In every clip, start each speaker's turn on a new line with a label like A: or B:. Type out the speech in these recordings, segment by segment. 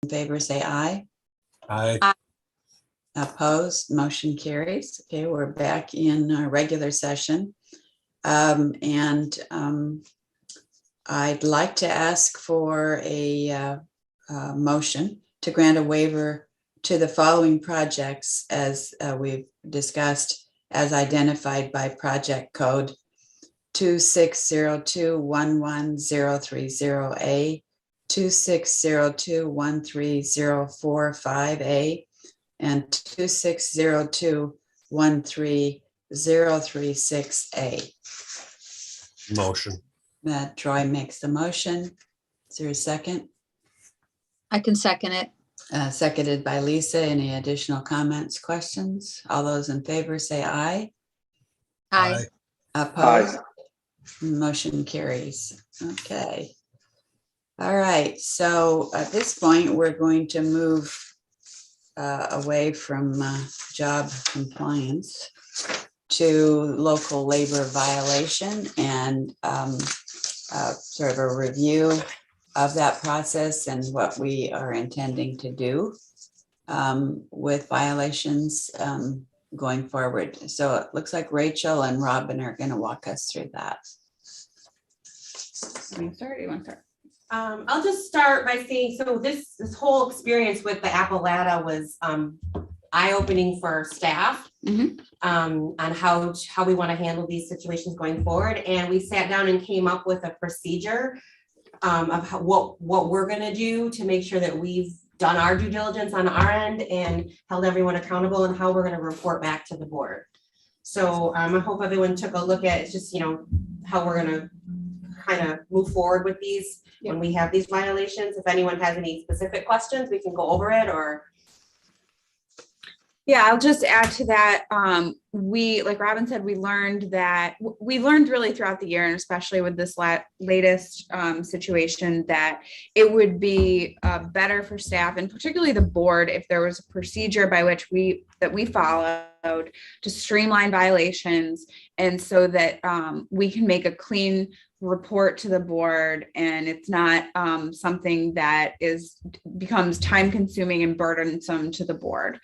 A: favor say aye.
B: Aye.
C: Aye.
A: Opposed, motion carries. Okay, we're back in our regular session. I'd like to ask for a motion to grant a waiver to the following projects as we've discussed, as identified by project code 2602113030A, 2602130445A, and 26021336A.
B: Motion.
A: Troy makes the motion. Is there a second?
C: I can second it.
A: Seconded by Lisa. Any additional comments, questions? All those in favor say aye.
C: Aye.
A: Opposed? Motion carries. Okay. All right. So at this point, we're going to move away from job compliance to local labor violation and sort of a review of that process and what we are intending to do with violations going forward. So it looks like Rachel and Robin are going to walk us through that.
D: You want to start? I'll just start by saying, so this whole experience with the Appalata was eye-opening for staff on how we want to handle these situations going forward. And we sat down and came up with a procedure of what we're going to do to make sure that we've done our due diligence on our end and held everyone accountable, and how we're going to report back to the board. So I hope everyone took a look at just, how we're going to kind of move forward with these when we have these violations. If anyone has any specific questions, we can go over it. Or
E: yeah, I'll just add to that. We, like Robin said, we learned really throughout the year, and especially with this latest situation, that it would be better for staff and particularly the board if there was a procedure by which we followed to streamline violations, and so that we can make a clean report to the board, and it's not something that becomes time consuming and burdensome to the board.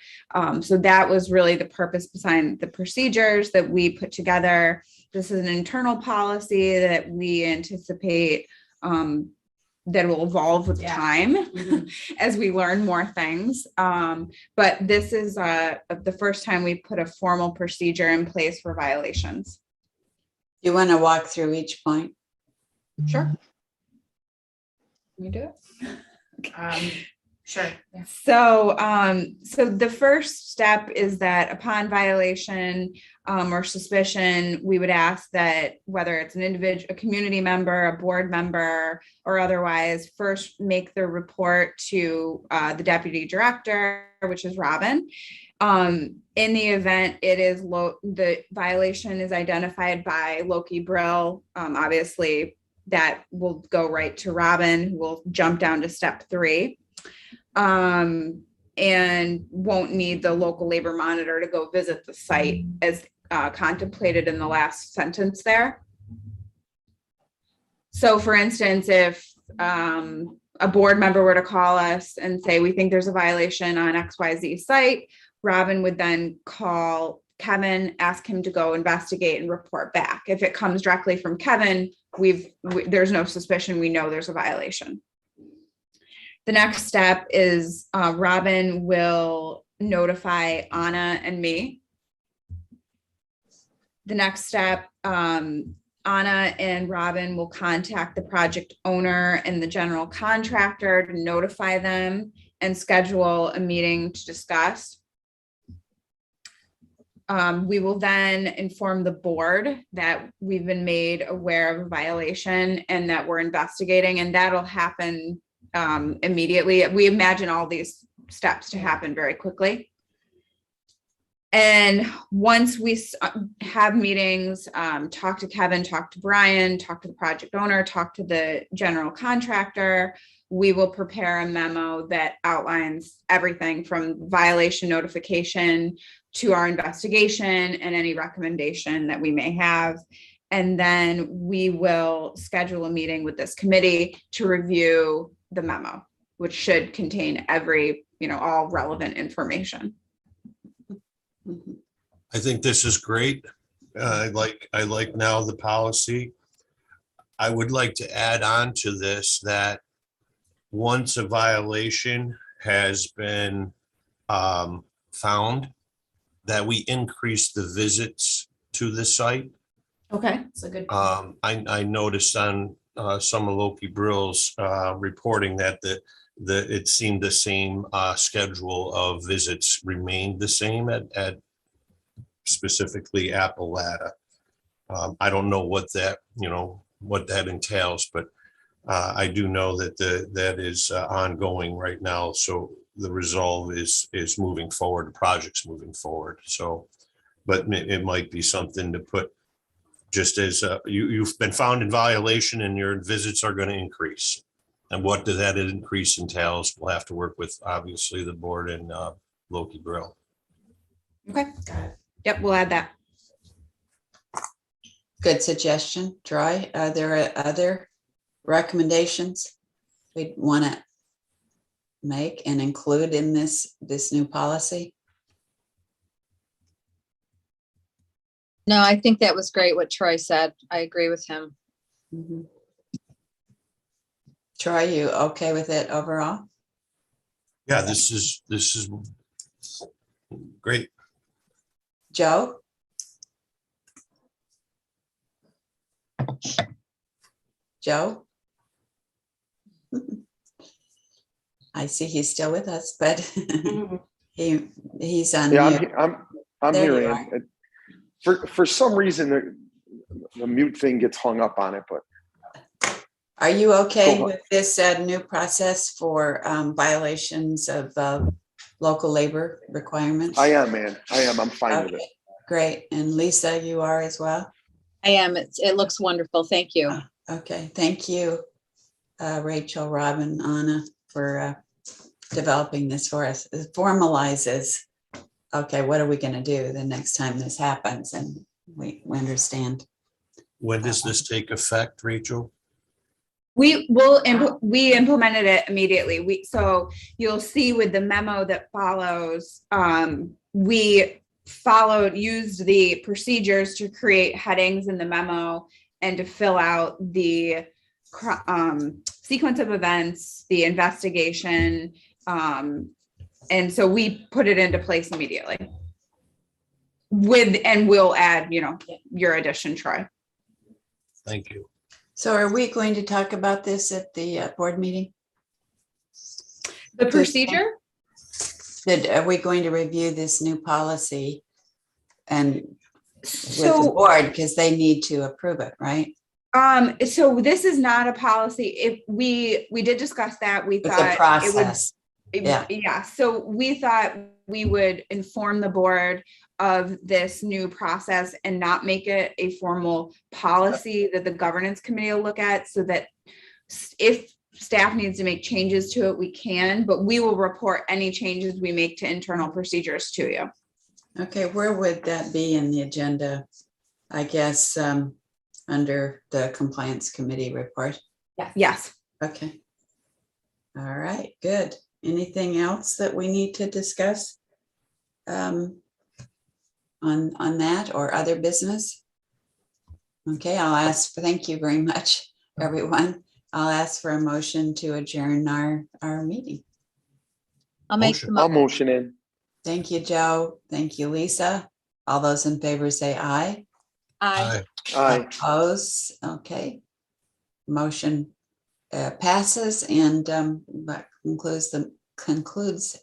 E: So that was really the purpose behind the procedures that we put together. This is an internal policy that we anticipate that will evolve with time as we learn more things. But this is the first time we put a formal procedure in place for violations.
A: You want to walk through each point?
E: Sure. You do it.
D: sure.
E: Yeah. So the first step is that upon violation or suspicion, we would ask that whether it's an individual, a community member, a board member, or otherwise, first make the report to the deputy director, which is Robin. In the event it is the violation is identified by Loki Brill, obviously that will go right to Robin, who will jump down to step 3. And won't need the local labor monitor to go visit the site as contemplated in the last sentence there. So for instance, if a board member were to call us and say, we think there's a violation on XYZ site, Robin would then call Kevin, ask him to go investigate and report back. If it comes directly from Kevin, there's no suspicion, we know there's a violation. The next step is Robin will notify Anna and me. The next step, Anna and Robin will contact the project owner and the general contractor to notify them and schedule a meeting to discuss. We will then inform the board that we've been made aware of a violation and that we're investigating, and that'll happen immediately. We imagine all these steps to happen very quickly. And once we have meetings, talk to Kevin, talk to Brian, talk to the project owner, talk to the general contractor, we will prepare a memo that outlines everything from violation notification to our investigation and any recommendation that we may have. And then we will schedule a meeting with this committee to review the memo, which should contain every, all relevant information.
A: Mhm.
B: I think this is great. I like now the policy. I would like to add on to this that once a violation has been found, that we increase the visits to the site.
E: Okay.
D: It's a good.
B: I noticed on some of Loki Brill's reporting that it seemed the same schedule of visits remained the same at specifically Appalachia. I don't know what that entails, but I do know that that is ongoing right now. So the resolve is moving forward, the project's moving forward. So, but it might be something to put, just as you've been found in violation and your visits are going to increase. And what does that increase entails? We'll have to work with, obviously, the board and Loki Brill.
E: Okay.
D: Got it.
E: Yep, we'll add that.
A: Good suggestion, Troy. Are there other recommendations we'd want to make and include in this new policy?
C: No, I think that was great what Troy said. I agree with him.
A: Mhm. Troy, you okay with it overall?
B: Yeah, this is great.
A: Joe? Joe? I see he's still with us, but he's on
F: Yeah,
A: mute.
F: I'm
A: There
F: here,
A: you
F: Ann. For some reason, the mute thing gets hung up on it, but
A: Are you okay
F: Go on.
A: with this new process for violations of local labor requirements?
F: I am, man. I am. I'm fine with
A: Okay,
F: it.
A: great. And Lisa, you are as well?
C: I am. It looks wonderful. Thank you.
A: Okay, thank you, Rachel, Robin, Anna, for developing this for us. It formalizes, okay, what are we going to do the next time this happens? And we understand.
B: When does this take effect, Rachel?
E: We implemented it immediately. So you'll see with the memo that follows, we used the procedures to create headings in the memo and to fill out the sequence of events, the investigation. And so we put it into place immediately. And we'll add, your addition, Troy.
B: Thank you.
A: So are we going to talk about this at the board meeting?
E: The procedure?
A: Are we going to review this new policy and with the
E: So,
A: board, because they need to approve it, right?
E: so this is not a policy. If we did discuss that, we
A: It's a
E: thought
A: process. Yeah.
E: Yeah. So we thought we would inform the board of this new process and not make it a formal policy that the governance committee will look at, so that if staff needs to make changes to it, we can, but we will report any changes we make to internal procedures to you.
A: Okay, where would that be in the agenda? I guess under the compliance committee report.
E: Yes.
A: Okay. All right, good. Anything else that we need to discuss on that or other business? Okay, thank you very much, everyone. I'll ask for a motion to adjourn our meeting.
C: I'll make
B: Motion.
C: the
F: I'll
C: motion.
F: motion in.
A: Thank you, Joe. Thank you, Lisa. All those in favor say aye.
C: Aye.
F: Aye.
A: Oppose, okay. Motion passes, and that concludes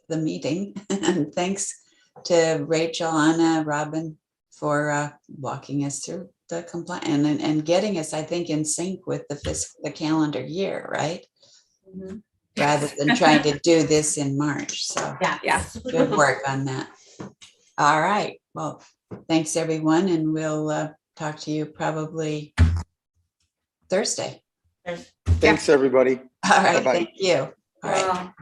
A: the meeting. And thanks to Rachel, Anna, Robin for walking us through the compliance and getting us, I think, in sync with the calendar year, right?
E: Mm-hmm.
A: Rather than trying to do this in March. So
E: Yes.
A: good work on that. All right. Well, thanks, everyone, and we'll talk to you probably Thursday.
F: Thanks, everybody.
A: All right.
F: Bye-bye.
A: Thank you. All right.
D: Well,